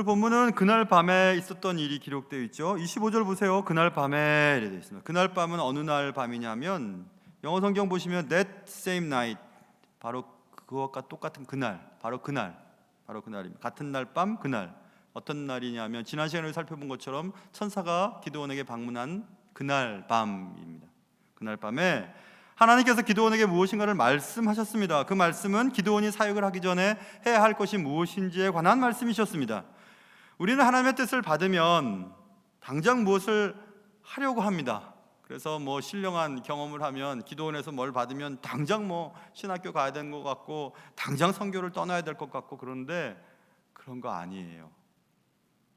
본문은 그날 밤에 있었던 일이 기록되어 있죠. 25절 보세요. 그날 밤에 이렇게 되어 있습니다. 그날 밤은 어느 날 밤이냐면 영어 성경 보시면 that same night, 바로 그것과 똑같은 그날, 바로 그날입니다. 같은 날 밤 그날. 어떤 날이냐면 지난 시간에 살펴본 것처럼 천사가 기드온에게 방문한 그날 밤입니다. 그날 밤에 하나님께서 기드온에게 무엇인가를 말씀하셨습니다. 그 말씀은 기드온이 사역을 하기 전에 해야 할 것이 무엇인지에 관한 말씀이셨습니다. 우리는 하나님의 뜻을 받으면 당장 무엇을 하려고 합니다. 그래서 신령한 경험을 하면 기도원에서 뭘 받으면 당장 신학교 가야 되는 것 같고 당장 선교를 떠나야 될 것 같고, 그런데 그런 거 아니에요.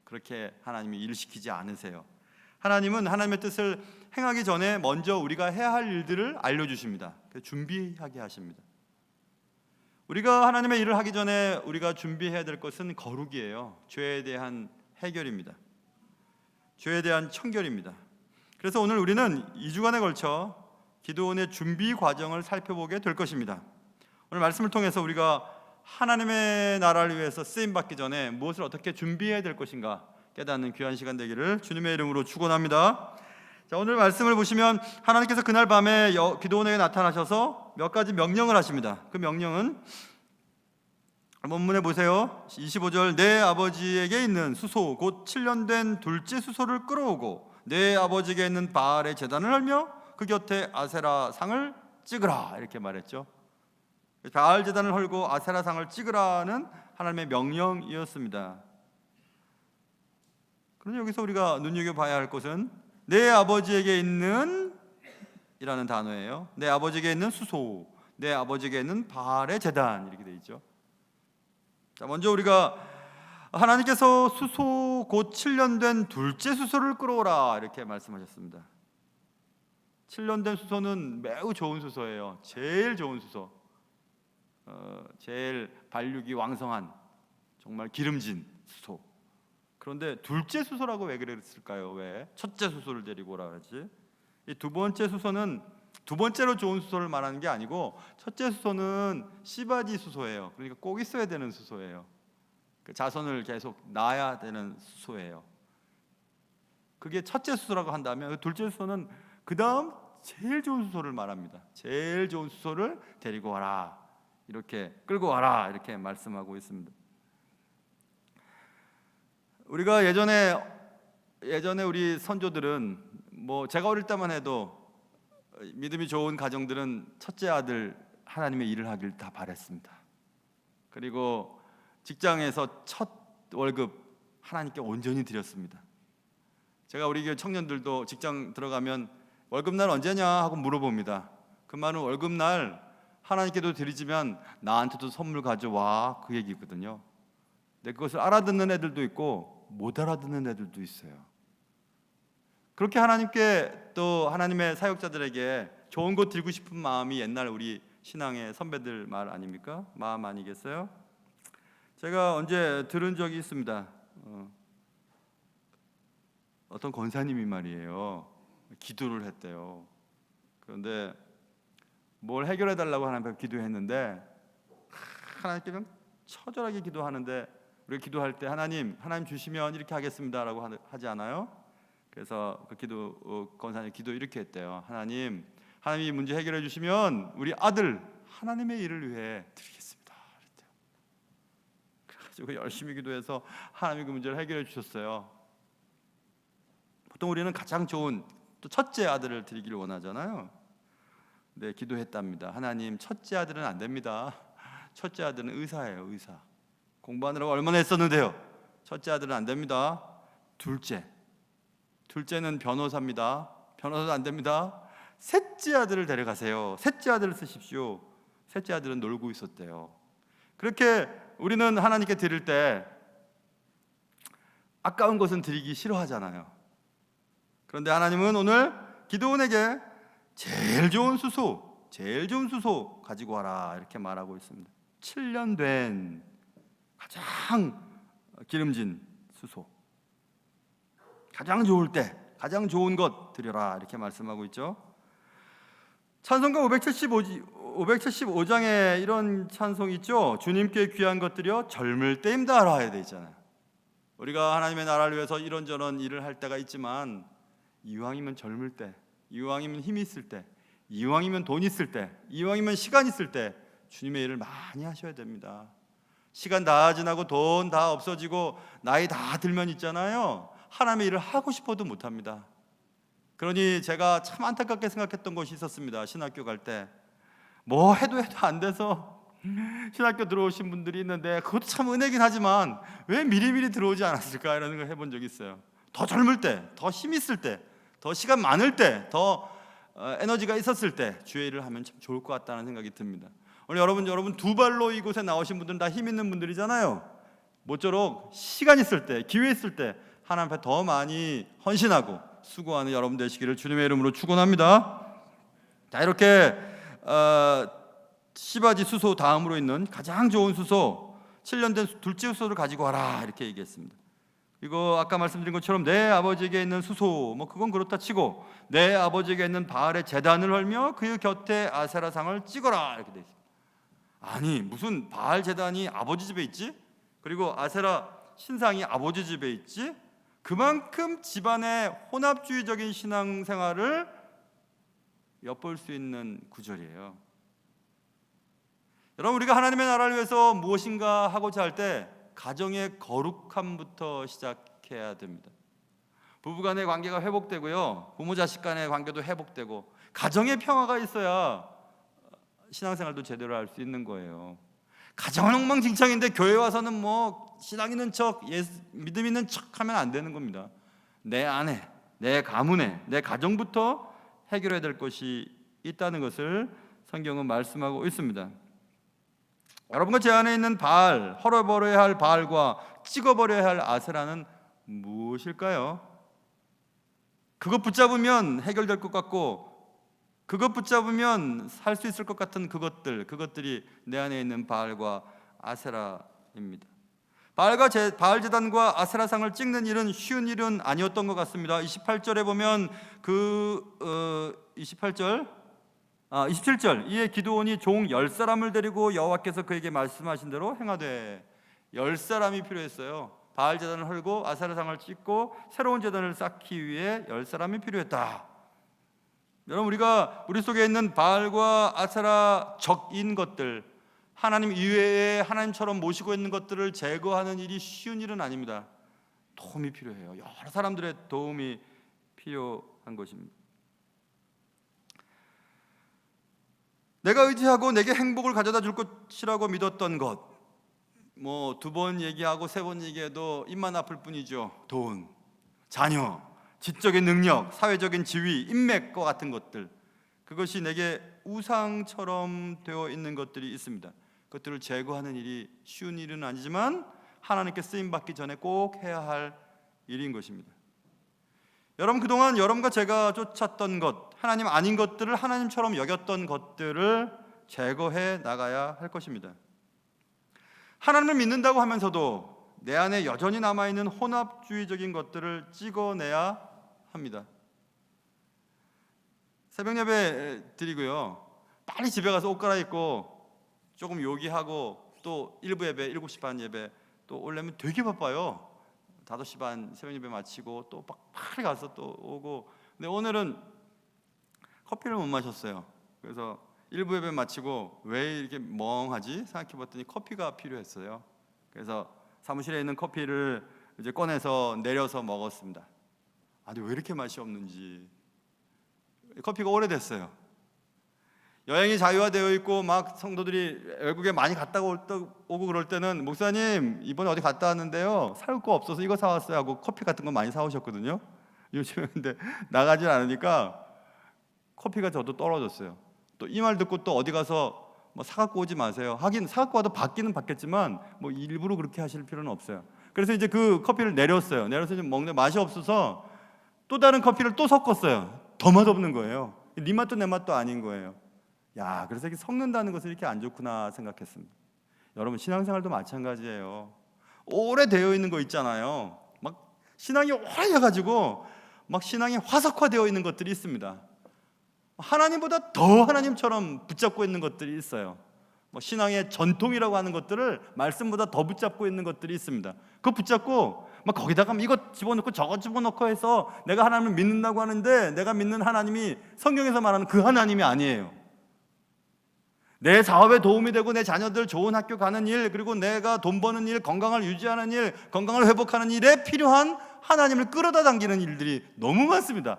그렇게 하나님이 일을 시키지 않으세요. 하나님은 하나님의 뜻을 행하기 전에 먼저 우리가 해야 할 일들을 알려주십니다. 준비하게 하십니다. 우리가 하나님의 일을 하기 전에 우리가 준비해야 될 것은 거룩이에요. 죄에 대한 해결입니다. 죄에 대한 청결입니다. 그래서 오늘 우리는 2주간에 걸쳐 기도원의 준비 과정을 살펴보게 될 것입니다. 오늘 말씀을 통해서 우리가 하나님의 나라를 위해서 쓰임받기 전에 무엇을 어떻게 준비해야 될 것인가 깨닫는 귀한 시간 되기를 주님의 이름으로 축원합니다. 자, 오늘 말씀을 보시면 하나님께서 그날 밤에 기드온에게 나타나셔서 몇 가지 명령을 하십니다. 그 명령은 본문에 보세요. 25절, 내 아버지에게 있는 수소 곧 7년 된 둘째 수소를 끌어오고 내 아버지에게 있는 바알의 제단을 헐며 그 곁에 아세라 상을 찍으라, 이렇게 말했죠. 바알 제단을 헐고 아세라 상을 찍으라는 하나님의 명령이었습니다. 그런데 여기서 우리가 눈여겨봐야 할 것은 내 아버지에게 있는 이라는 단어예요. 내 아버지에게 있는 수소, 내 아버지에게 있는 바알의 제단, 이렇게 되어 있죠. 자, 먼저 우리가 하나님께서 수소 곧 7년 된 둘째 수소를 끌어오라, 이렇게 말씀하셨습니다. 7년 된 수소는 매우 좋은 수소예요. 제일 좋은 수소, 제일 발육이 왕성한, 정말 기름진 수소. 그런데 둘째 수소라고 왜 그랬을까요? 왜 첫째 수소를 데리고 오라 하지? 이 두 번째 수소는 두 번째로 좋은 수소를 말하는 게 아니고, 첫째 수소는 씨바지 수소예요. 그러니까 꼭 있어야 되는 수소예요. 그 자손을 계속 낳아야 되는 수소예요. 그게 첫째 수소라고 한다면, 둘째 수소는 그 다음 제일 좋은 수소를 말합니다. 제일 좋은 수소를 데리고 와라, 이렇게 끌고 와라, 이렇게 말씀하고 있습니다. 우리가 예전에 우리 선조들은 제가 어릴 때만 해도 믿음이 좋은 가정들은 첫째 아들 하나님의 일을 하길 다 바랬습니다. 그리고 직장에서 첫 월급 하나님께 온전히 드렸습니다. 제가 우리 교회 청년들도 직장 들어가면 월급날 언제냐 하고 물어봅니다. 그 말은 월급날 하나님께도 드리지만 나한테도 선물 가져와, 그 얘기거든요. 근데 그것을 알아듣는 애들도 있고 못 알아듣는 애들도 있어요. 그렇게 하나님께, 또 하나님의 사역자들에게 좋은 것 드리고 싶은 마음이 옛날 우리 신앙의 선배들 말 아닙니까? 마음 아니겠어요? 제가 언제 들은 적이 있습니다. 어떤 권사님이 말이에요, 기도를 했대요. 그런데 뭘 해결해 달라고 하나님 앞에 기도했는데, 하나님께 그냥 처절하게 기도하는데, 우리가 기도할 때 하나님 주시면 이렇게 하겠습니다라고 하지 않아요? 그래서 그 권사님 기도 이렇게 했대요. 하나님이 문제 해결해 주시면 우리 아들 하나님의 일을 위해 드리겠습니다, 그랬대요. 그래가지고 열심히 기도해서 하나님이 그 문제를 해결해 주셨어요. 보통 우리는 가장 좋은 또 첫째 아들을 드리기를 원하잖아요. 네, 기도했답니다. 하나님, 첫째 아들은 안 됩니다. 첫째 아들은 의사예요, 의사. 공부하느라고 얼마나 했었는데요. 첫째 아들은 안 됩니다. 둘째는 변호사입니다. 변호사도 안 됩니다. 셋째 아들을 데려가세요. 셋째 아들을 쓰십시오. 셋째 아들은 놀고 있었대요. 그렇게 우리는 하나님께 드릴 때 아까운 것은 드리기 싫어하잖아요. 그런데 하나님은 오늘 기드온에게 제일 좋은 수소 가지고 와라, 이렇게 말하고 있습니다. 7년 된 가장 기름진 수소, 가장 좋을 때 가장 좋은 것 드려라, 이렇게 말씀하고 있죠. 찬송가 575장에 이런 찬송이 있죠. 주님께 귀한 것 드려 젊을 때임다 알아야 돼 있잖아요. 우리가 하나님의 나라를 위해서 이런저런 일을 할 때가 있지만 이왕이면 젊을 때, 이왕이면 힘이 있을 때, 이왕이면 돈 있을 때, 이왕이면 시간 있을 때 주님의 일을 많이 하셔야 됩니다. 시간 다 지나고 돈 다 없어지고 나이 다 들면 있잖아요, 하나님의 일을 하고 싶어도 못합니다. 그러니 제가 참 안타깝게 생각했던 것이 있었습니다. 신학교 갈 때 뭐 해도 안 돼서 신학교 들어오신 분들이 있는데 그것도 참 은혜긴 하지만 왜 미리미리 들어오지 않았을까 이런 생각을 해본 적이 있어요. 더 젊을 때, 더 힘 있을 때, 더 시간 많을 때, 더 에너지가 있었을 때 주의 일을 하면 참 좋을 것 같다는 생각이 듭니다. 오늘 여러분 두 발로 이곳에 나오신 분들은 다 힘 있는 분들이잖아요. 모쪼록 시간 있을 때, 기회 있을 때 하나님 앞에 더 많이 헌신하고 수고하는 여러분 되시기를 주님의 이름으로 축원합니다. 자, 이렇게 시바지 수소 다음으로 있는 가장 좋은 수소, 7년 된 둘째 수소를 가지고 와라 이렇게 얘기했습니다. 이거 아까 말씀드린 것처럼 내 아버지에게 있는 수소, 뭐 그건 그렇다 치고 내 아버지에게 있는 바알의 제단을 헐며 그 곁에 아세라상을 찍어라 이렇게 돼 있습니다. 아니 무슨 바알 제단이 아버지 집에 있지? 그리고 아세라 신상이 아버지 집에 있지? 그만큼 집안의 혼합주의적인 신앙생활을 엿볼 수 있는 구절이에요. 여러분, 우리가 하나님의 나라를 위해서 무엇인가 하고자 할 때 가정의 거룩함부터 시작해야 됩니다. 부부간의 관계가 회복되고요, 부모 자식 간의 관계도 회복되고 가정의 평화가 있어야 신앙생활도 제대로 할 수 있는 거예요. 가정은 엉망진창인데 교회 와서는 뭐 신앙 있는 척, 믿음 있는 척 하면 안 되는 겁니다. 내 안에, 내 가문에, 내 가정부터 해결해야 될 것이 있다는 것을 성경은 말씀하고 있습니다. 여러분과 제 안에 있는 바알, 헐어버려야 할 바알과 찍어버려야 할 아세라는 무엇일까요? 그것 붙잡으면 해결될 것 같고 그것 붙잡으면 살 수 있을 것 같은 그것들이 내 안에 있는 바알과 아세라입니다. 바알 제단과 아세라상을 찍는 일은 쉬운 일은 아니었던 것 같습니다. 28절에 보면 27절 이에 기드온이 종 10사람을 데리고 여호와께서 그에게 말씀하신 대로 행하되 10사람이 필요했어요. 바알 제단을 헐고 아세라상을 찍고 새로운 제단을 쌓기 위해 10사람이 필요했다. 여러분, 우리 속에 있는 바알과 아세라 적인 것들, 하나님 이외에 하나님처럼 모시고 있는 것들을 제거하는 일이 쉬운 일은 아닙니다. 도움이 필요해요. 여러 사람들의 도움이 필요한 것입니다. 내가 의지하고 내게 행복을 가져다 줄 것이라고 믿었던 것, 뭐 2번 얘기하고 3번 얘기해도 입만 아플 뿐이죠. 돈, 자녀, 지적인 능력, 사회적인 지위, 인맥과 같은 것들, 그것이 내게 우상처럼 되어 있는 것들이 있습니다. 그것들을 제거하는 일이 쉬운 일은 아니지만 하나님께 쓰임받기 전에 꼭 해야 할 일인 것입니다. 여러분, 그동안 여러분과 제가 쫓았던 것, 하나님 아닌 것들을 하나님처럼 여겼던 것들을 제거해 나가야 할 것입니다. 하나님을 믿는다고 하면서도 내 안에 여전히 남아있는 혼합주의적인 것들을 찍어내야 합니다. 새벽 예배 드리고요, 빨리 집에 가서 옷 갈아입고 조금 요기하고 또 1부 예배, 7시 반 예배 또 오려면 되게 바빠요. 5시 반 새벽 예배 마치고 또 빨리 가서 또 오고. 근데 오늘은 커피를 못 마셨어요. 그래서 1부 예배 마치고 왜 이렇게 멍하지 생각해 봤더니 커피가 필요했어요. 그래서 사무실에 있는 커피를 이제 꺼내서 내려서 먹었습니다. 근데 왜 이렇게 맛이 없는지. 커피가 오래됐어요. 여행이 자유화되어 있고 막 성도들이 외국에 많이 갔다 오고 그럴 때는 목사님 이번에 어디 갔다 왔는데요, 살 거 없어서 이거 사왔어요 하고 커피 같은 거 많이 사오셨거든요. 요즘에 근데 나가질 않으니까 커피가 저도 떨어졌어요. 또 이 말 듣고 또 어디 가서 뭐 사갖고 오지 마세요. 하긴 사갖고 와도 받기는 받겠지만 뭐 일부러 그렇게 하실 필요는 없어요. 그래서 이제 그 커피를 내렸어요. 내려서 좀 먹는데 맛이 없어서 또 다른 커피를 또 섞었어요. 더 맛없는 거예요. 네 맛도 내 맛도 아닌 거예요. 야, 그래서 이렇게 섞는다는 것은 이렇게 안 좋구나 생각했습니다. 여러분, 신앙생활도 마찬가지예요. 오래되어 있는 거 있잖아요. 막 신앙이 오래돼가지고 막 신앙이 화석화되어 있는 것들이 있습니다. 하나님보다 더 하나님처럼 붙잡고 있는 것들이 있어요. 신앙의 전통이라고 하는 것들을 말씀보다 더 붙잡고 있는 것들이 있습니다. 그거 붙잡고 막 거기다가 이것 집어넣고 저것 집어넣고 해서 내가 하나님을 믿는다고 하는데 내가 믿는 하나님이 성경에서 말하는 그 하나님이 아니에요. 내 사업에 도움이 되고 내 자녀들 좋은 학교 가는 일, 그리고 내가 돈 버는 일, 건강을 유지하는 일, 건강을 회복하는 일에 필요한 하나님을 끌어다 당기는 일들이 너무 많습니다.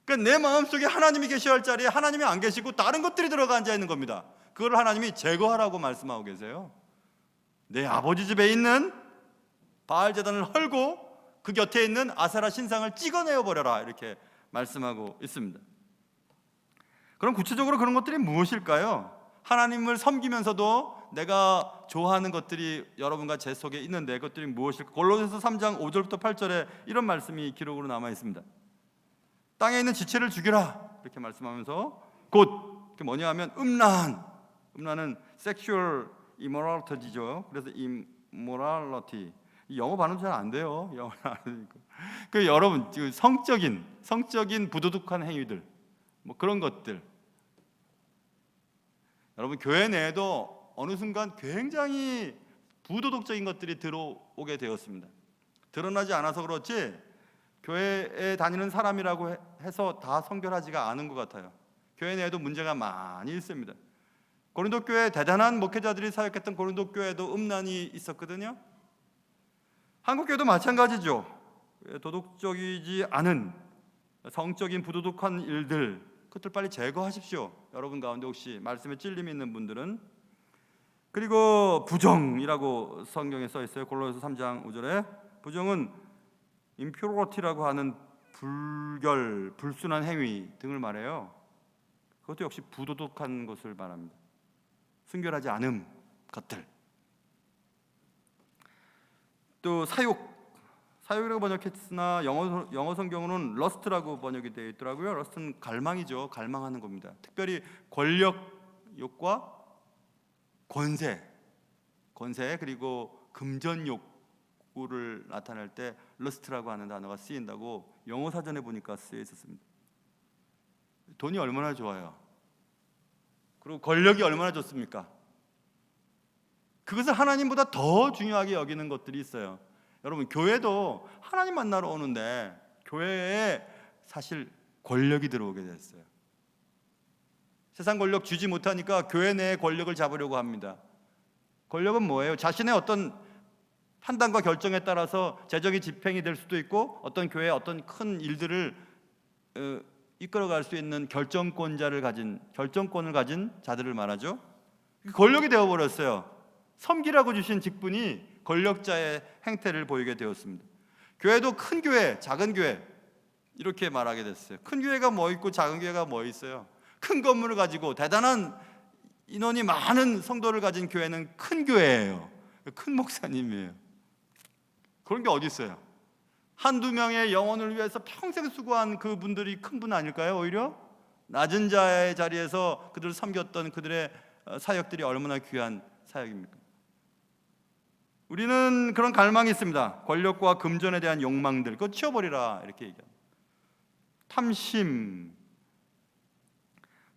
그러니까 내 마음속에 하나님이 계셔야 할 자리에 하나님이 안 계시고 다른 것들이 들어가 앉아 있는 겁니다. 그걸 하나님이 제거하라고 말씀하고 계세요. 내 아버지 집에 있는 바알 제단을 헐고 그 곁에 있는 아세라 신상을 찍어내어 버려라, 이렇게 말씀하고 있습니다. 그럼 구체적으로 그런 것들이 무엇일까요? 하나님을 섬기면서도 내가 좋아하는 것들이 여러분과 제 속에 있는데 그것들이 무엇일까? 골로새서 3장 5절부터 8절에 이런 말씀이 기록으로 남아 있습니다. 땅에 있는 지체를 죽이라, 이렇게 말씀하면서 곧 그게 뭐냐 하면 음란은 sexual immorality죠. 그래서 immorality, 영어 발음 잘 안 돼요. 영어를 안 하니까. 그 여러분, 성적인 부도덕한 행위들, 뭐 그런 것들. 여러분, 교회 내에도 어느 순간 굉장히 부도덕적인 것들이 들어오게 되었습니다. 드러나지 않아서 그렇지 교회에 다니는 사람이라고 해서 다 성결하지가 않은 것 같아요. 교회 내에도 문제가 많이 있습니다. 고린도 교회에 대단한 목회자들이 사역했던 고린도 교회에도 음란이 있었거든요. 한국 교회도 마찬가지죠. 도덕적이지 않은 성적인 부도덕한 일들, 그것들 빨리 제거하십시오. 여러분 가운데 혹시 말씀에 찔림이 있는 분들은. 그리고 부정이라고 성경에 써 있어요. 골로새서 3장 5절에 부정은 impurity라고 하는 불순한 행위 등을 말해요. 그것도 역시 부도덕한 것을 말합니다. 순결하지 않은 것들. 또 사욕이라고 번역했으나 영어 성경으로는 lust라고 번역이 되어 있더라고요. lust는 갈망이죠. 갈망하는 겁니다. 특별히 권력욕과 권세 그리고 금전욕구를 나타낼 때 lust라고 하는 단어가 쓰인다고 영어 사전에 보니까 쓰여 있었습니다. 돈이 얼마나 좋아요. 그리고 권력이 얼마나 좋습니까? 그것을 하나님보다 더 중요하게 여기는 것들이 있어요. 여러분, 교회도 하나님 만나러 오는데 교회에 사실 권력이 들어오게 됐어요. 세상 권력 주지 못하니까 교회 내의 권력을 잡으려고 합니다. 권력은 뭐예요? 자신의 어떤 판단과 결정에 따라서 재정이 집행이 될 수도 있고 어떤 교회의 어떤 큰 일들을 이끌어갈 수 있는 결정권을 가진 자들을 말하죠. 권력이 되어버렸어요. 섬기라고 주신 직분이 권력자의 행태를 보이게 되었습니다. 교회도 큰 교회, 작은 교회 이렇게 말하게 됐어요. 큰 교회가 뭐 있고 작은 교회가 뭐 있어요. 큰 건물을 가지고 대단한 인원이 많은 성도를 가진 교회는 큰 교회예요. 큰 목사님이에요. 그런 게 어디 있어요? 한두 명의 영혼을 위해서 평생 수고한 그분들이 큰 분 아닐까요? 오히려 낮은 자의 자리에서 그들을 섬겼던 그들의 사역들이 얼마나 귀한 사역입니까? 우리는 그런 갈망이 있습니다. 권력과 금전에 대한 욕망들, 그거 치워버리라, 이렇게 얘기합니다.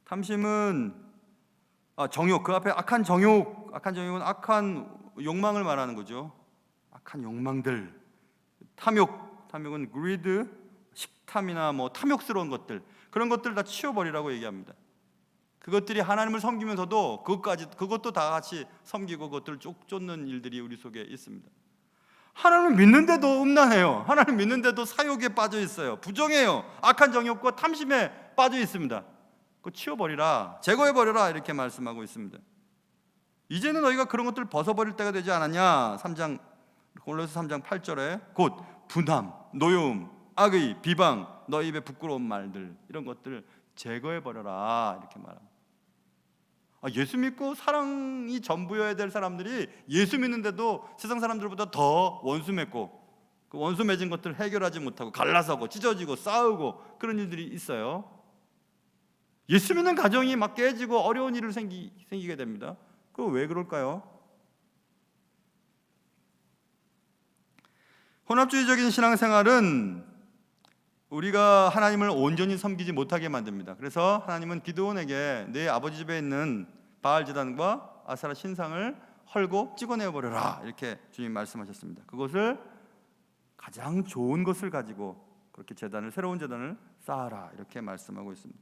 탐심은 정욕, 그 앞에 악한 정욕은 악한 욕망을 말하는 거죠. 악한 욕망들. 탐욕은 greed, 식탐이나 뭐 탐욕스러운 것들, 그런 것들 다 치워버리라고 얘기합니다. 그것들이 하나님을 섬기면서도 그것도 다 같이 섬기고 그것들을 쫓는 일들이 우리 속에 있습니다. 하나님을 믿는데도 음란해요. 하나님을 믿는데도 사욕에 빠져 있어요. 부정해요. 악한 정욕과 탐심에 빠져 있습니다. 그거 치워버리라, 제거해버려라, 이렇게 말씀하고 있습니다. 이제는 너희가 그런 것들을 벗어버릴 때가 되지 않았냐. 골로새 3장 8절에 곧 분함, 노여움, 악의, 비방, 너희 입에 부끄러운 말들, 이런 것들을 제거해버려라, 이렇게 말합니다. 예수 믿고 사랑이 전부여야 될 사람들이 예수 믿는데도 세상 사람들보다 더 원수 맺고 그 원수 맺은 것들을 해결하지 못하고 갈라서고 찢어지고 싸우고 그런 일들이 있어요. 예수 믿는 가정이 막 깨지고 어려운 일을 생기게 됩니다. 그거 왜 그럴까요? 혼합주의적인 신앙생활은 우리가 하나님을 온전히 섬기지 못하게 만듭니다. 그래서 하나님은 기드온에게 내 아버지 집에 있는 바알 제단과 아세라 신상을 헐고 찍어내 버려라, 이렇게 주님 말씀하셨습니다. 그것을 가장 좋은 것을 가지고 그렇게 제단을, 새로운 제단을 쌓아라, 이렇게 말씀하고 있습니다.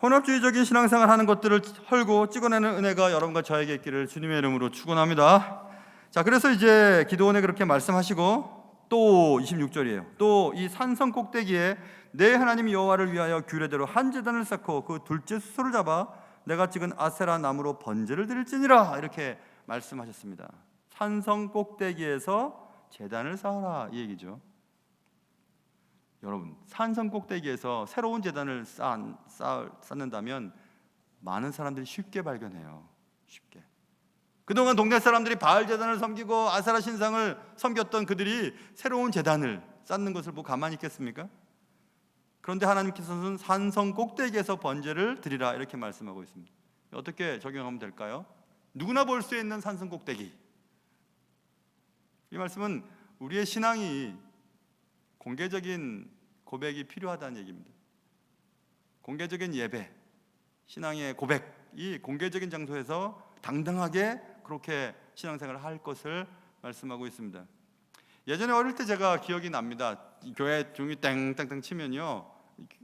혼합주의적인 신앙생활 하는 것들을 헐고 찍어내는 은혜가 여러분과 저에게 있기를 주님의 이름으로 축원합니다. 자, 그래서 이제 기도원에 그렇게 말씀하시고 또 26절이에요. 또 이 산성 꼭대기에 내 하나님 여호와를 위하여 규례대로 한 제단을 쌓고 그 둘째 수소를 잡아 내가 찍은 아세라 나무로 번제를 드릴지니라, 이렇게 말씀하셨습니다. 산성 꼭대기에서 제단을 쌓아라, 이 얘기죠. 여러분, 산성 꼭대기에서 새로운 제단을 쌓는다면 많은 사람들이 쉽게 발견해요. 쉽게. 그동안 동네 사람들이 바알 제단을 섬기고 아세라 신상을 섬겼던 그들이 새로운 제단을 쌓는 것을 보고 가만히 있겠습니까? 그런데 하나님께서는 산성 꼭대기에서 번제를 드리라, 이렇게 말씀하고 있습니다. 어떻게 적용하면 될까요? 누구나 볼 수 있는 산성 꼭대기. 이 말씀은 우리의 신앙이 공개적인 고백이 필요하다는 얘기입니다. 공개적인 예배, 신앙의 고백이 공개적인 장소에서 당당하게 그렇게 신앙생활을 할 것을 말씀하고 있습니다. 예전에 어릴 때 제가 기억이 납니다. 교회 종이 땡땡땡 치면요,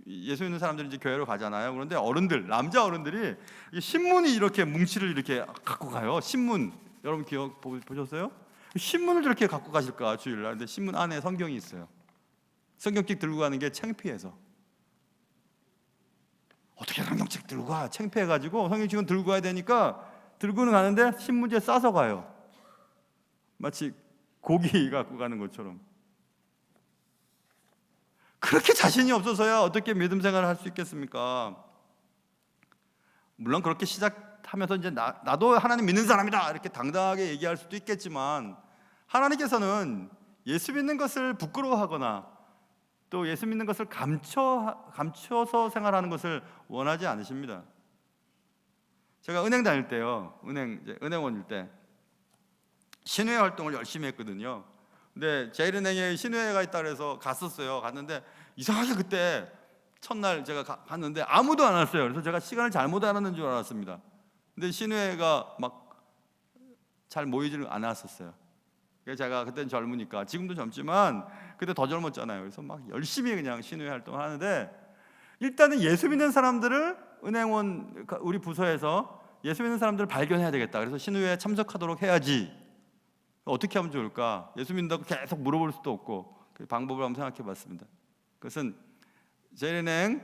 예수 믿는 사람들이 이제 교회로 가잖아요. 그런데 어른들, 남자 어른들이 신문이 이렇게 뭉치를 이렇게 갖고 가요. 신문, 여러분 기억 보셨어요? 신문을 이렇게 갖고 가실까, 주일날. 근데 신문 안에 성경이 있어요. 성경책 들고 가는 게 창피해서. 어떻게 성경책 들고 가? 창피해가지고 성경책은 들고 가야 되니까 들고는 가는데 신문지에 싸서 가요. 마치 고기 갖고 가는 것처럼. 그렇게 자신이 없어서야 어떻게 믿음 생활을 할 수 있겠습니까? 물론 그렇게 시작하면서 이제 나도 하나님 믿는 사람이다, 이렇게 당당하게 얘기할 수도 있겠지만, 하나님께서는 예수 믿는 것을 부끄러워하거나 또 예수 믿는 것을 감춰서 생활하는 것을 원하지 않으십니다. 제가 은행 다닐 때요, 은행원일 때 신회 활동을 열심히 했거든요. 근데 제일은행에 신회가 있다 그래서 갔었어요. 갔는데 이상하게 그때 첫날 제가 갔는데 아무도 안 왔어요. 그래서 제가 시간을 잘못 알았는 줄 알았습니다. 근데 신회가 막 잘 모이지를 않았었어요. 그래서 제가 그때는 젊으니까, 지금도 젊지만 그때 더 젊었잖아요. 그래서 막 열심히 그냥 신회 활동을 하는데, 일단은 예수 믿는 사람들을 은행원 우리 부서에서 예수 믿는 사람들을 발견해야 되겠다. 그래서 신회에 참석하도록 해야지. 어떻게 하면 좋을까? 예수 믿는다고 계속 물어볼 수도 없고, 그 방법을 한번 생각해 봤습니다. 그것은 제일은행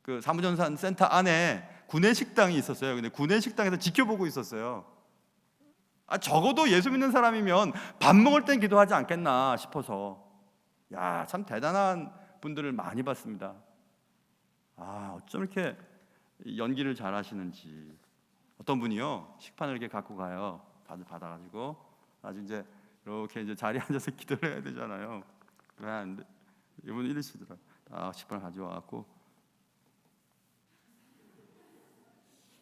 그 사무전산 센터 안에 구내식당이 있었어요. 근데 구내식당에서 지켜보고 있었어요. 적어도 예수 믿는 사람이면 밥 먹을 땐 기도하지 않겠나 싶어서. 야, 참 대단한 분들을 많이 봤습니다. 어쩜 이렇게 연기를 잘 하시는지. 어떤 분이요, 식판을 이렇게 갖고 가요. 받아가지고 아주 이제 이렇게 이제 자리에 앉아서 기도를 해야 되잖아요. 왜 안 돼? 이분 이러시더라. 식판을 가져와갖고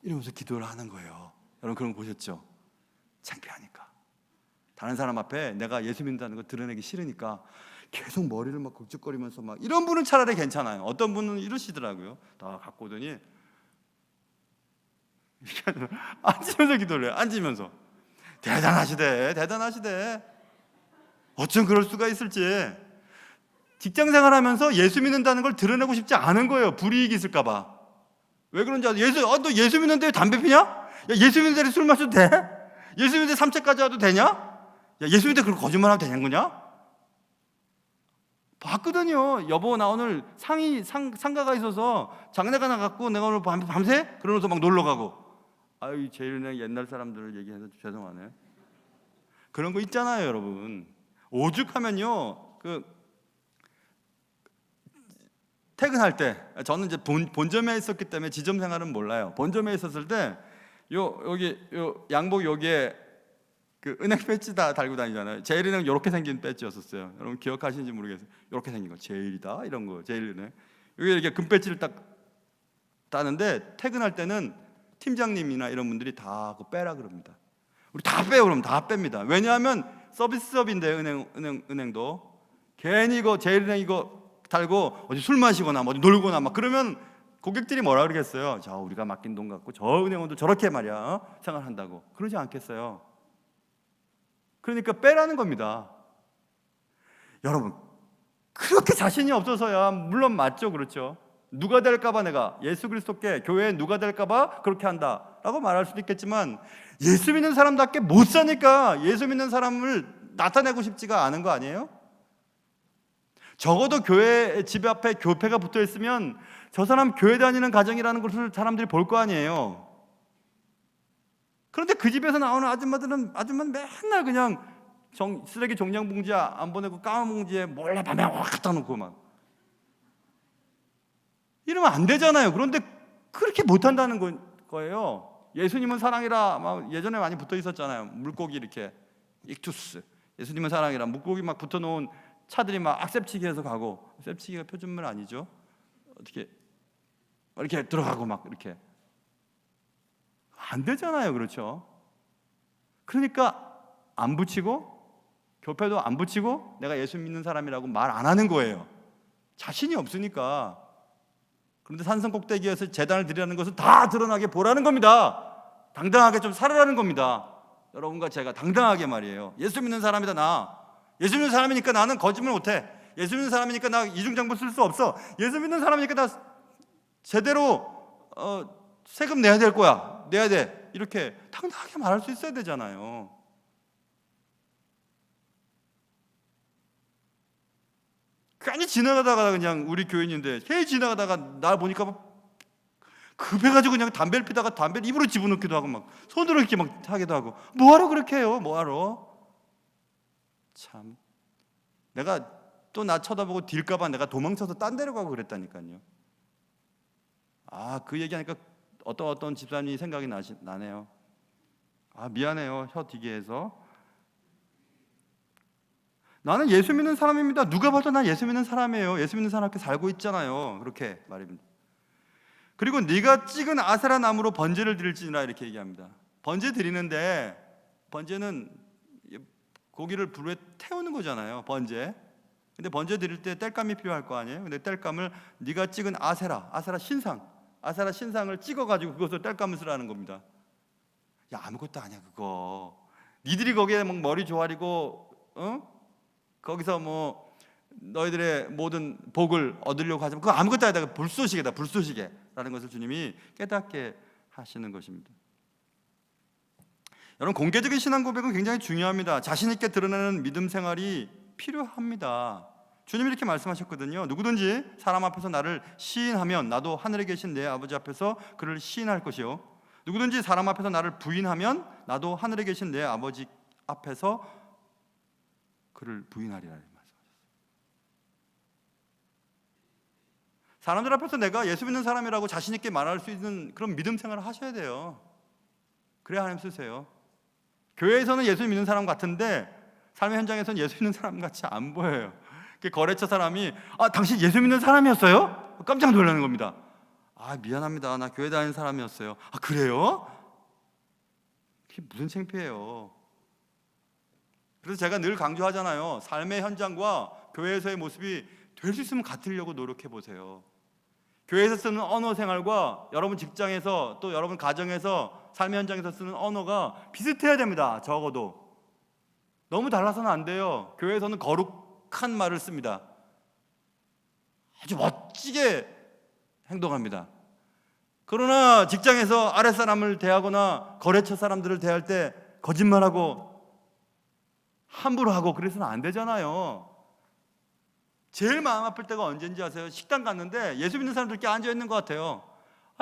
이러면서 기도를 하는 거예요. 여러분 그런 거 보셨죠? 창피하니까, 다른 사람 앞에 내가 예수 믿는다는 거 드러내기 싫으니까 계속 머리를 막 긁적거리면서 막. 이런 분은 차라리 괜찮아요. 어떤 분은 이러시더라고요. 다 갖고 오더니 이렇게 앉으면서 기도를 해요. 앉으면서. 대단하시대. 어쩜 그럴 수가 있을지. 직장 생활하면서 예수 믿는다는 걸 드러내고 싶지 않은 거예요. 불이익이 있을까 봐. 왜 그런지 아세요? 너 예수 믿는데 담배 피냐? 야, 예수 믿는데 술 마셔도 돼? 예수 믿는데 삼체까지 와도 되냐? 야, 예수 믿는데 그런 거짓말하면 되는 거냐? 봤거든요. 여보, 나 오늘 상가가 있어서 장례가 나갔고 내가 오늘 밤새? 그러면서 막 놀러 가고. 아유, 제일은행 옛날 사람들을 얘기해서 죄송하네. 그런 거 있잖아요, 여러분. 오죽하면요, 퇴근할 때, 저는 이제 본점에 있었기 때문에 지점 생활은 몰라요. 본점에 있었을 때 여기 양복 여기에 그 은행 배지 다 달고 다니잖아요. 제일은행 이렇게 생긴 배지였었어요. 여러분 기억하시는지 모르겠어요. 이렇게 생긴 거, 제일이다 이런 거, 제일은행. 여기 이렇게 금 배지를 딱 따는데, 퇴근할 때는 팀장님이나 이런 분들이 다 그거 빼라 그럽니다. 우리 다 빼요. 그럼 다 뺍니다. 왜냐하면 서비스업인데 은행도 괜히 이거 제일은행 이거 달고 어디 술 마시거나 어디 놀거나 막 그러면 고객들이 뭐라 그러겠어요? 저 우리가 맡긴 돈 갖고 저 은행원도 저렇게 말이야 생활한다고 그러지 않겠어요? 그러니까 빼라는 겁니다. 여러분, 그렇게 자신이 없어서야 물론 맞죠, 그렇죠? 누가 될까봐 내가 예수 그리스도께 교회에 누가 될까봐 그렇게 한다라고 말할 수도 있겠지만 예수 믿는 사람답게 못 사니까 예수 믿는 사람을 나타내고 싶지가 않은 거 아니에요? 적어도 교회 집 앞에 교패가 붙어 있으면 저 사람 교회 다니는 가정이라는 것을 사람들이 볼 거 아니에요. 그런데 그 집에서 나오는 아줌마는 맨날 그냥 쓰레기 종량 봉지 안 보내고 까만 봉지에 몰래 밤에 확 갖다 놓고 막 이러면 안 되잖아요. 그런데 그렇게 못한다는 거예요. 예수님은 사랑이라 막 예전에 많이 붙어 있었잖아요. 물고기 이렇게 익투스 예수님은 사랑이라 물고기 막 붙어 놓은 차들이 막 악셉치기해서 가고, 셉치기가 표준말 아니죠? 어떻게 이렇게 들어가고 막 이렇게 안 되잖아요, 그렇죠? 그러니까 안 붙이고 교패도 안 붙이고 내가 예수 믿는 사람이라고 말 안 하는 거예요. 자신이 없으니까. 그런데 산성 꼭대기에서 제단을 드리라는 것은 다 드러나게 보라는 겁니다. 당당하게 좀 살아라는 겁니다. 여러분과 제가 당당하게 말이에요. 예수 믿는 사람이다 나. 예수 믿는 사람이니까 나는 거짓말 못해. 예수 믿는 사람이니까 나 이중장부 쓸 수 없어. 예수 믿는 사람이니까 나 제대로 세금 내야 될 거야. 내야 돼. 이렇게 당당하게 말할 수 있어야 되잖아요. 괜히 지나가다가 그냥 우리 교인인데 괜히 지나가다가 날 보니까 막 급해가지고 그냥 담배를 피다가 담배를 입으로 집어넣기도 하고 막 손으로 이렇게 막 하기도 하고 뭐하러 그렇게 해요? 뭐하러? 참, 내가 또 나 쳐다보고 딜까봐 내가 도망쳐서 딴 데로 가고 그랬다니까요. 그 얘기하니까 어떤 집사님이 생각이 나네요. 미안해요, 혀 디게 해서. 나는 예수 믿는 사람입니다. 누가 봐도 난 예수 믿는 사람이에요. 예수 믿는 사람께 살고 있잖아요. 그렇게 말입니다. 그리고 네가 찍은 아세라 나무로 번제를 드릴지니라 이렇게 얘기합니다. 번제 드리는데 번제는 고기를 불에 태우는 거잖아요. 번제. 근데 번제 드릴 때 땔감이 필요할 거 아니에요. 근데 땔감을 네가 찍은 아세라 신상을 찍어가지고 그것을 땔감을 쓰라는 겁니다. 야, 아무것도 아니야 그거. 니들이 거기에 막 머리 조아리고 거기서 뭐 너희들의 모든 복을 얻으려고 하지만 그거 아무것도 아니다. 불쏘시개다. 불쏘시개라는 것을 주님이 깨닫게 하시는 것입니다. 여러분, 공개적인 신앙 고백은 굉장히 중요합니다. 자신 있게 드러내는 믿음 생활이 필요합니다. 주님이 이렇게 말씀하셨거든요. 누구든지 사람 앞에서 나를 시인하면 나도 하늘에 계신 내 아버지 앞에서 그를 시인할 것이요, 누구든지 사람 앞에서 나를 부인하면 나도 하늘에 계신 내 아버지 앞에서 그를 부인하리라 말씀하셨어요. 사람들 앞에서 내가 예수 믿는 사람이라고 자신 있게 말할 수 있는 그런 믿음 생활을 하셔야 돼요. 그래야 하나님 쓰세요. 교회에서는 예수 믿는 사람 같은데 삶의 현장에서는 예수 믿는 사람 같이 안 보여요. 거래처 사람이 당신 예수 믿는 사람이었어요? 깜짝 놀라는 겁니다. 미안합니다. 나 교회 다니는 사람이었어요. 그래요? 그게 무슨 창피해요. 그래서 제가 늘 강조하잖아요. 삶의 현장과 교회에서의 모습이 될 수 있으면 같으려고 노력해 보세요. 교회에서 쓰는 언어 생활과 여러분 직장에서 또 여러분 가정에서 삶의 현장에서 쓰는 언어가 비슷해야 됩니다. 적어도 너무 달라서는 안 돼요. 교회에서는 거룩한 말을 씁니다. 아주 멋지게 행동합니다. 그러나 직장에서 아랫사람을 대하거나 거래처 사람들을 대할 때 거짓말하고 함부로 하고 그래서는 안 되잖아요. 제일 마음 아플 때가 언제인지 아세요? 식당 갔는데 예수 믿는 사람들 이렇게 앉아 있는 것 같아요.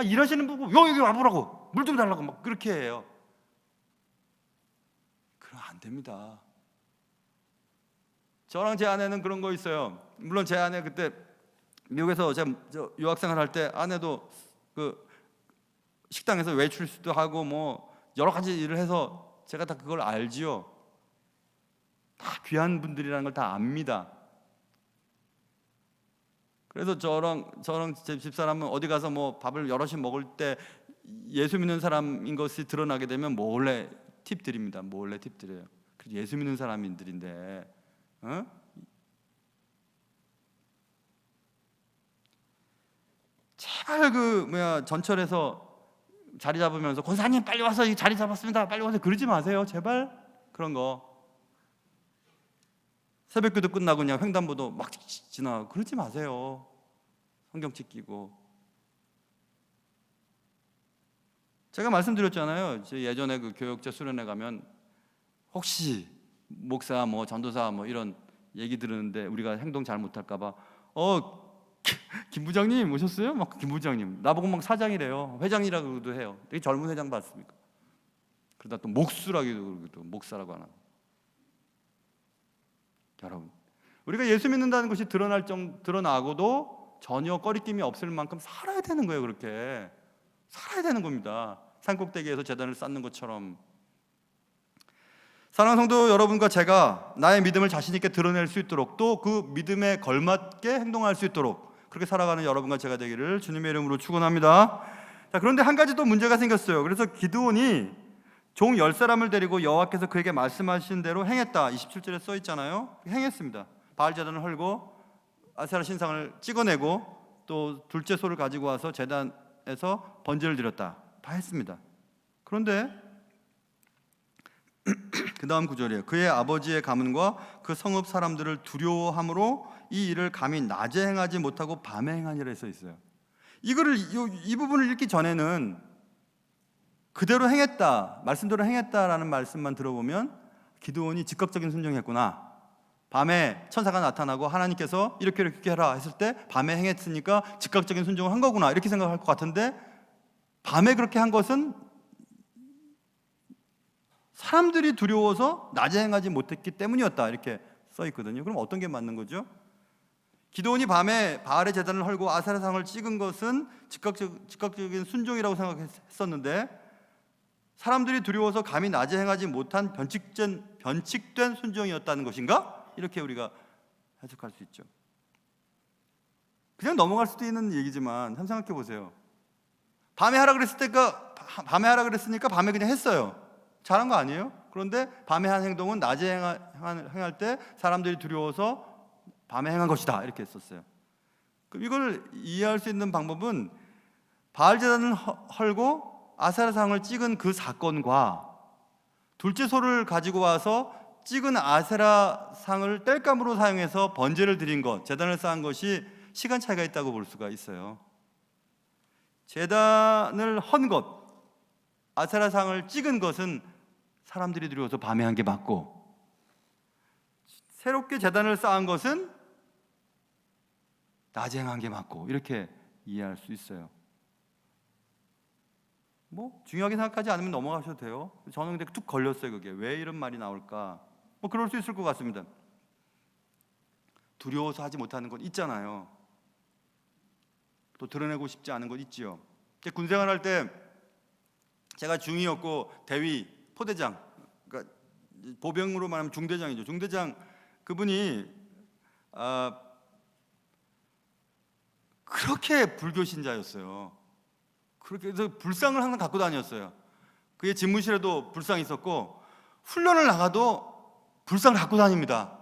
일하시는 분 보고 여기 와보라고, 물 좀 달라고 막 그렇게 해요. 그럼 안 됩니다. 저랑 제 아내는 그런 거 있어요. 물론 제 아내 그때 미국에서 제가 유학생활 할 때 아내도 그 식당에서 웨이트리스도 하고 뭐 여러 가지 일을 해서 제가 다 그걸 알지요. 다 귀한 분들이라는 걸 다 압니다. 그래서 저랑 제 집사람은 어디 가서 뭐 밥을 여럿이 먹을 때 예수 믿는 사람인 것이 드러나게 되면 몰래 팁 드립니다. 몰래 팁 드려요. 그래서 예수 믿는 사람들인데 제발 전철에서 자리 잡으면서 권사님 빨리 와서 이 자리 잡았습니다, 빨리 와서 그러지 마세요. 제발 그런 거. 새벽기도 끝나고 그냥 횡단보도 막 지나가고 그러지 마세요. 성경책 끼고. 제가 말씀드렸잖아요. 예전에 그 교역자 수련회 가면 혹시 목사 전도사 이런 얘기 들었는데 우리가 행동 잘못할까봐 김 부장님 오셨어요? 막 김 부장님 나보고 막 사장이래요. 회장이라고도 해요. 되게 젊은 회장 봤습니까? 그러다 또 목수라기도 그러고 목사라고 하나. 여러분, 우리가 예수 믿는다는 것이 드러나고도 전혀 꺼리낌이 없을 만큼 살아야 되는 거예요. 그렇게 살아야 되는 겁니다. 산꼭대기에서 제단을 쌓는 것처럼. 사랑하는 성도 여러분과 제가 나의 믿음을 자신 있게 드러낼 수 있도록 또 그 믿음에 걸맞게 행동할 수 있도록 그렇게 살아가는 여러분과 제가 되기를 주님의 이름으로 축원합니다. 자, 그런데 한 가지 또 문제가 생겼어요. 그래서 기드온이 종 10사람을 데리고 여호와께서 그에게 말씀하신 대로 행했다. 27절에 써 있잖아요. 행했습니다. 바알 제단을 헐고 아세라 신상을 찍어내고 또 둘째 소를 가지고 와서 제단에서 번제를 드렸다. 다 했습니다. 그런데 그 다음 구절이에요. 그의 아버지의 가문과 그 성읍 사람들을 두려워함으로 이 일을 감히 낮에 행하지 못하고 밤에 행하니라 써 있어요. 이 부분을 읽기 전에는 그대로 행했다, 말씀대로 행했다라는 말씀만 들어보면 기드온이 즉각적인 순종했구나. 밤에 천사가 나타나고 하나님께서 이렇게 해라 했을 때 밤에 행했으니까 즉각적인 순종을 한 거구나 이렇게 생각할 것 같은데 밤에 그렇게 한 것은 사람들이 두려워서 낮에 행하지 못했기 때문이었다 이렇게 써 있거든요. 그럼 어떤 게 맞는 거죠? 기드온이 밤에 바알의 제단을 헐고 아세라 상을 찍은 것은 즉각적인 순종이라고 생각했었는데 사람들이 두려워서 감히 낮에 행하지 못한 변칙된 순종이었다는 것인가? 이렇게 우리가 해석할 수 있죠. 그냥 넘어갈 수도 있는 얘기지만 한번 생각해 보세요. 밤에 하라 그랬으니까 밤에 그냥 했어요. 잘한 거 아니에요? 그런데 밤에 한 행동은 낮에 행할 때 사람들이 두려워서 밤에 행한 것이다 이렇게 했었어요. 그럼 이걸 이해할 수 있는 방법은 바알 제단을 헐고 아세라상을 찍은 그 사건과 둘째 소를 가지고 와서 찍은 아세라상을 땔감으로 사용해서 번제를 드린 것, 제단을 쌓은 것이 시간 차이가 있다고 볼 수가 있어요. 제단을 헌 것, 아세라상을 찍은 것은 사람들이 두려워서 밤에 한 게 맞고 새롭게 제단을 쌓은 것은 낮에 행한 게 맞고 이렇게 이해할 수 있어요. 중요하게 생각하지 않으면 넘어가셔도 돼요. 저는 근데 툭 걸렸어요. 그게 왜 이런 말이 나올까? 그럴 수 있을 것 같습니다. 두려워서 하지 못하는 것 있잖아요. 또 드러내고 싶지 않은 것 있지요. 군생활할 때 제가 중위였고 대위, 포대장, 그러니까 보병으로 말하면 중대장이죠. 중대장 그분이 그렇게 불교 신자였어요. 그렇게 해서 불상을 항상 갖고 다녔어요. 그의 집무실에도 불상이 있었고 훈련을 나가도 불상을 갖고 다닙니다.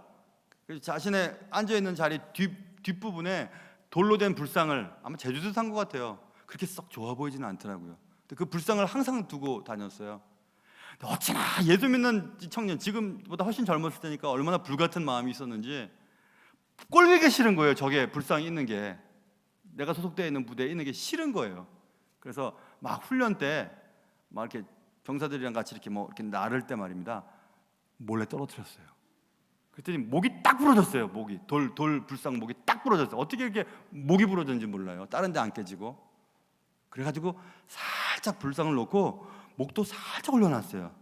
자신의 앉아있는 자리 뒷부분에 돌로 된 불상을 아마 제주도 산 것 같아요. 그렇게 썩 좋아 보이지는 않더라고요. 그 불상을 항상 두고 다녔어요. 어찌나 예수 믿는 청년, 지금보다 훨씬 젊었을 때니까 얼마나 불같은 마음이 있었는지 꼴보기 싫은 거예요. 저게 불상이 있는 게, 내가 소속되어 있는 부대에 있는 게 싫은 거예요. 그래서 막 훈련 때 막 이렇게 병사들이랑 같이 이렇게 나를 때 말입니다. 몰래 떨어뜨렸어요. 그랬더니 목이 딱 부러졌어요. 돌 불상 목이 딱 부러졌어요. 어떻게 이렇게 목이 부러졌는지 몰라요. 다른 데 안 깨지고. 그래가지고 살짝 불상을 놓고 목도 살짝 올려놨어요.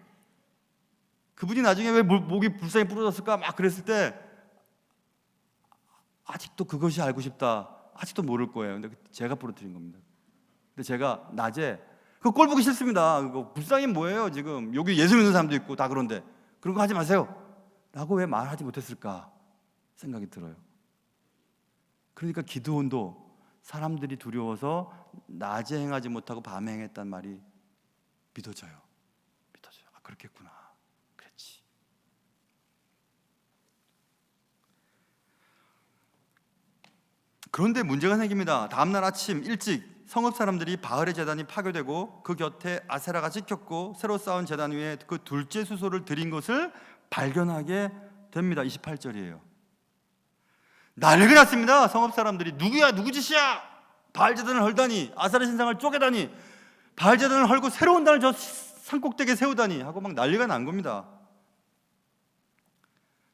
그분이 나중에 왜 목이 불상이 부러졌을까 막 그랬을 때 아직도 그것이 알고 싶다. 아직도 모를 거예요. 근데 제가 부러뜨린 겁니다. 근데 제가 낮에 그 꼴 보기 싫습니다. 그거 불쌍이 뭐예요? 지금 여기 예수 믿는 사람도 있고 다 그런데 그런 거 하지 마세요 라고 왜 말하지 못했을까 생각이 들어요. 그러니까 기드온도 사람들이 두려워서 낮에 행하지 못하고 밤에 행했단 말이 믿어져요. 아, 그렇겠구나. 그랬지. 그런데 문제가 생깁니다. 다음날 아침 일찍 성읍 사람들이 바알의 제단이 파괴되고 그 곁에 아세라가 찍혔고 새로 쌓은 제단 위에 그 둘째 수소를 드린 것을 발견하게 됩니다. 28절이에요. 난리가 났습니다. 성읍 사람들이 누구야, 누구 짓이야? 바알 제단을 헐다니, 아세라 신상을 쪼개다니, 바알 제단을 헐고 새로운 단을 저 산꼭대기에 세우다니 하고 막 난리가 난 겁니다.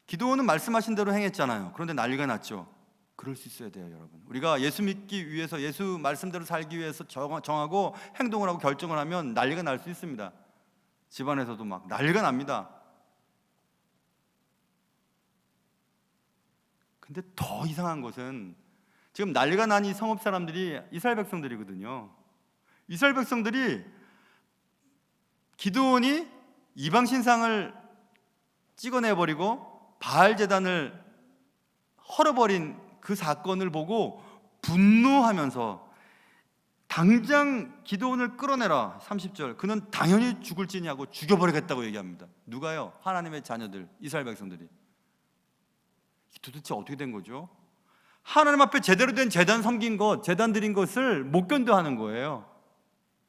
기드온은 말씀하신 대로 행했잖아요. 그런데 난리가 났죠. 그럴 수 있어야 돼요, 여러분. 우리가 예수 믿기 위해서, 예수 말씀대로 살기 위해서 정하고 행동을 하고 결정을 하면 난리가 날 수 있습니다. 집안에서도 막 난리가 납니다. 근데 더 이상한 것은 지금 난리가 난 이 성읍 사람들이 이스라엘 백성들이거든요. 이스라엘 백성들이 기드온이 이방 신상을 찍어내버리고 바알 제단을 헐어버린 그 사건을 보고 분노하면서 당장 기드온을 끌어내라. 30절, 그는 당연히 죽을지니 하고 죽여버리겠다고 얘기합니다. 누가요? 하나님의 자녀들, 이스라엘 백성들이. 도대체 어떻게 된 거죠? 하나님 앞에 제대로 된 제단 섬긴 것, 제단 드린 것을 못 견뎌하는 거예요.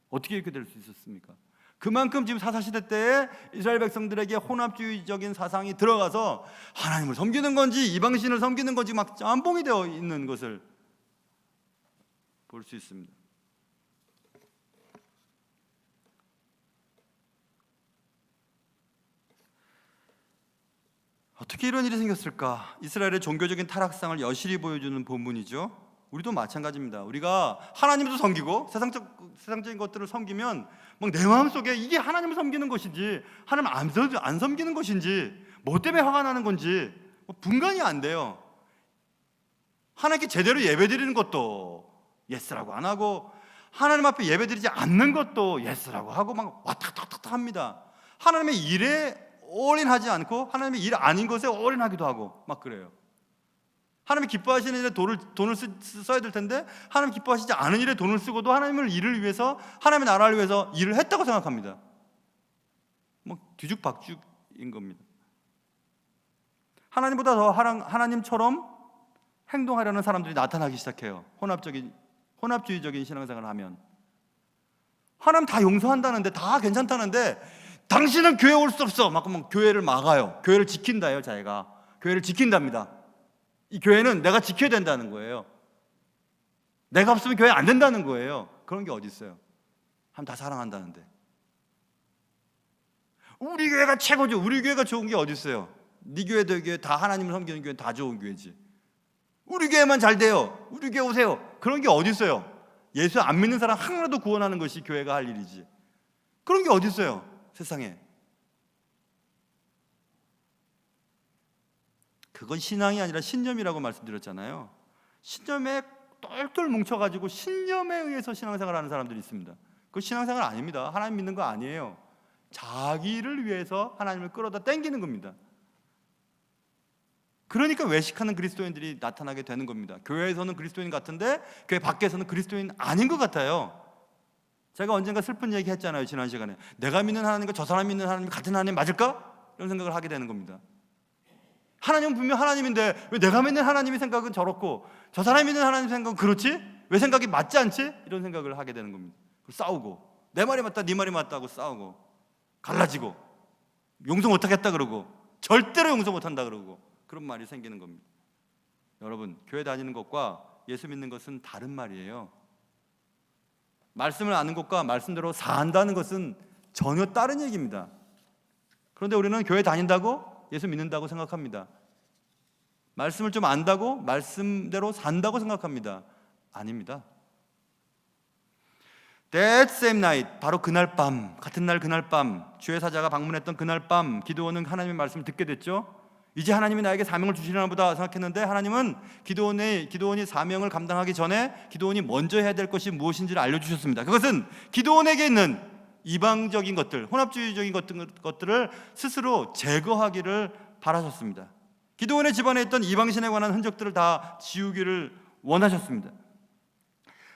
어떻게 이렇게 될 수 있었습니까? 그만큼 지금 사사시대 때에 이스라엘 백성들에게 혼합주의적인 사상이 들어가서 하나님을 섬기는 건지 이방신을 섬기는 건지 막 짬뽕이 되어 있는 것을 볼 수 있습니다. 어떻게 이런 일이 생겼을까? 이스라엘의 종교적인 타락상을 여실히 보여주는 본문이죠. 우리도 마찬가지입니다. 우리가 하나님도 섬기고 세상적인 것들을 섬기면 막 내 마음속에 이게 하나님을 섬기는 것인지 하나님 안 섬기는 것인지 뭐 때문에 화가 나는 건지 분간이 안 돼요. 하나님께 제대로 예배드리는 것도 예스라고 안 하고 하나님 앞에 예배드리지 않는 것도 예스라고 하고 막 왔다 갔다 합니다. 하나님의 일에 올인하지 않고 하나님의 일 아닌 것에 올인하기도 하고 막 그래요. 하나님이 기뻐하시는 일에 돈을 써야 될 텐데 하나님 기뻐하시지 않은 일에 돈을 쓰고도 하나님을 일을 위해서, 하나님의 나라를 위해서 일을 했다고 생각합니다. 뭐 뒤죽박죽인 겁니다. 하나님보다 더 하나님처럼 행동하려는 사람들이 나타나기 시작해요. 혼합주의적인 신앙생활을 하면. 하나님 다 용서한다는데, 다 괜찮다는데 당신은 교회 올 수 없어. 막 교회를 막아요. 교회를 지킨다요, 자기가. 교회를 지킨답니다. 이 교회는 내가 지켜야 된다는 거예요. 내가 없으면 교회 안 된다는 거예요. 그런 게 어디 있어요? 하나님 다 사랑한다는데. 우리 교회가 최고죠. 우리 교회가 좋은 게 어디 있어요? 네 교회, 내 교회 다 하나님을 섬기는 교회는 다 좋은 교회지. 우리 교회만 잘 돼요. 우리 교회 오세요. 그런 게 어디 있어요? 예수 안 믿는 사람 하나라도 구원하는 것이 교회가 할 일이지. 그런 게 어디 있어요? 세상에. 그건 신앙이 아니라 신념이라고 말씀드렸잖아요. 신념에 똘똘 뭉쳐가지고 신념에 의해서 신앙생활을 하는 사람들이 있습니다. 그건 신앙생활 아닙니다. 하나님 믿는 거 아니에요. 자기를 위해서 하나님을 끌어다 땡기는 겁니다. 그러니까 외식하는 그리스도인들이 나타나게 되는 겁니다. 교회에서는 그리스도인 같은데 교회 밖에서는 그리스도인 아닌 것 같아요. 제가 언젠가 슬픈 얘기 했잖아요, 지난 시간에. 내가 믿는 하나님과 저 사람 믿는 하나님이 같은 하나님 맞을까? 이런 생각을 하게 되는 겁니다. 하나님은 분명 하나님인데 왜 내가 믿는 하나님의 생각은 저렇고 저 사람이 믿는 하나님 생각은 그렇지? 왜 생각이 맞지 않지? 이런 생각을 하게 되는 겁니다. 싸우고, 내 말이 맞다 네 말이 맞다고 싸우고, 갈라지고, 용서 못하겠다 그러고, 절대로 용서 못한다 그러고, 그런 말이 생기는 겁니다. 여러분, 교회 다니는 것과 예수 믿는 것은 다른 말이에요. 말씀을 아는 것과 말씀대로 산다는 것은 전혀 다른 얘기입니다. 그런데 우리는 교회 다닌다고 예수 믿는다고 생각합니다. 말씀을 좀 안다고 말씀대로 산다고 생각합니다. 아닙니다. That same night, 바로 그날 밤, 같은 날 그날 밤, 주의 사자가 방문했던 그날 밤, 기드온은 하나님의 말씀을 듣게 됐죠. 이제 하나님이 나에게 사명을 주시려나 보다 생각했는데 하나님은 기드온이 사명을 감당하기 전에 기드온이 먼저 해야 될 것이 무엇인지를 알려주셨습니다. 그것은 기드온에게 있는 이방적인 것들, 혼합주의적인 것들을 스스로 제거하기를 바라셨습니다. 기드온의 집안에 있던 이방신에 관한 흔적들을 다 지우기를 원하셨습니다.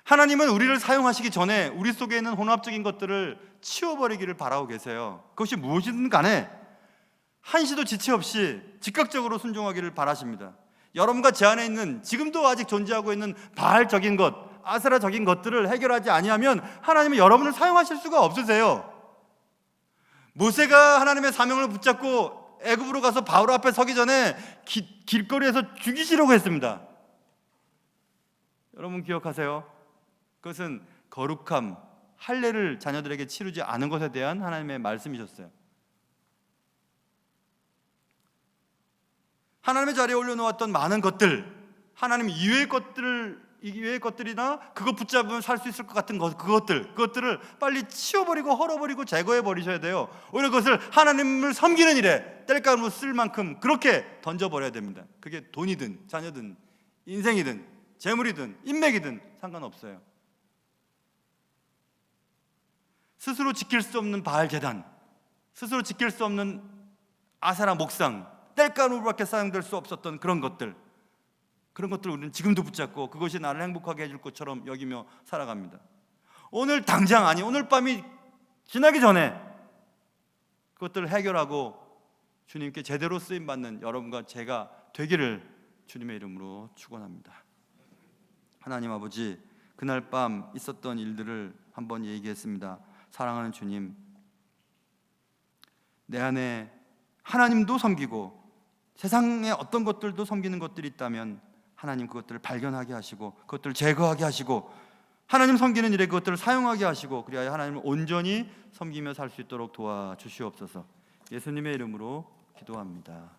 하나님은 우리를 사용하시기 전에 우리 속에 있는 혼합적인 것들을 치워버리기를 바라고 계세요. 그것이 무엇이든 간에 한시도 지체 없이 즉각적으로 순종하기를 바라십니다. 여러분과 제 안에 있는, 지금도 아직 존재하고 있는 바알적인 것, 아스라적인 것들을 해결하지 아니하면 하나님은 여러분을 사용하실 수가 없으세요. 모세가 하나님의 사명을 붙잡고 애굽으로 가서 바로 앞에 서기 전에 길거리에서 죽이시려고 했습니다. 여러분 기억하세요? 그것은 거룩함, 할례를 자녀들에게 치르지 않은 것에 대한 하나님의 말씀이셨어요. 하나님의 자리에 올려놓았던 많은 것들, 하나님 이외의 것들이나 그거 붙잡으면 살 수 있을 것 같은 그것들을 빨리 치워버리고 헐어버리고 제거해버리셔야 돼요. 오히려 그것을 하나님을 섬기는 일에 뗄감으로 쓸 만큼 그렇게 던져버려야 됩니다. 그게 돈이든 자녀든 인생이든 재물이든 인맥이든 상관없어요. 스스로 지킬 수 없는 바알 제단, 스스로 지킬 수 없는 아세라 목상, 뗄감으로밖에 사용될 수 없었던 그런 것들을 우리는 지금도 붙잡고 그것이 나를 행복하게 해줄 것처럼 여기며 살아갑니다. 오늘 당장, 아니 오늘 밤이 지나기 전에 그것들을 해결하고 주님께 제대로 쓰임받는 여러분과 제가 되기를 주님의 이름으로 축원합니다. 하나님 아버지, 그날 밤 있었던 일들을 한번 얘기했습니다. 사랑하는 주님, 내 안에 하나님도 섬기고 세상의 어떤 것들도 섬기는 것들이 있다면 하나님 그것들을 발견하게 하시고 그것들을 제거하게 하시고 하나님 섬기는 일에 그것들을 사용하게 하시고 그리하여 하나님을 온전히 섬기며 살 수 있도록 도와주시옵소서. 예수님의 이름으로 기도합니다.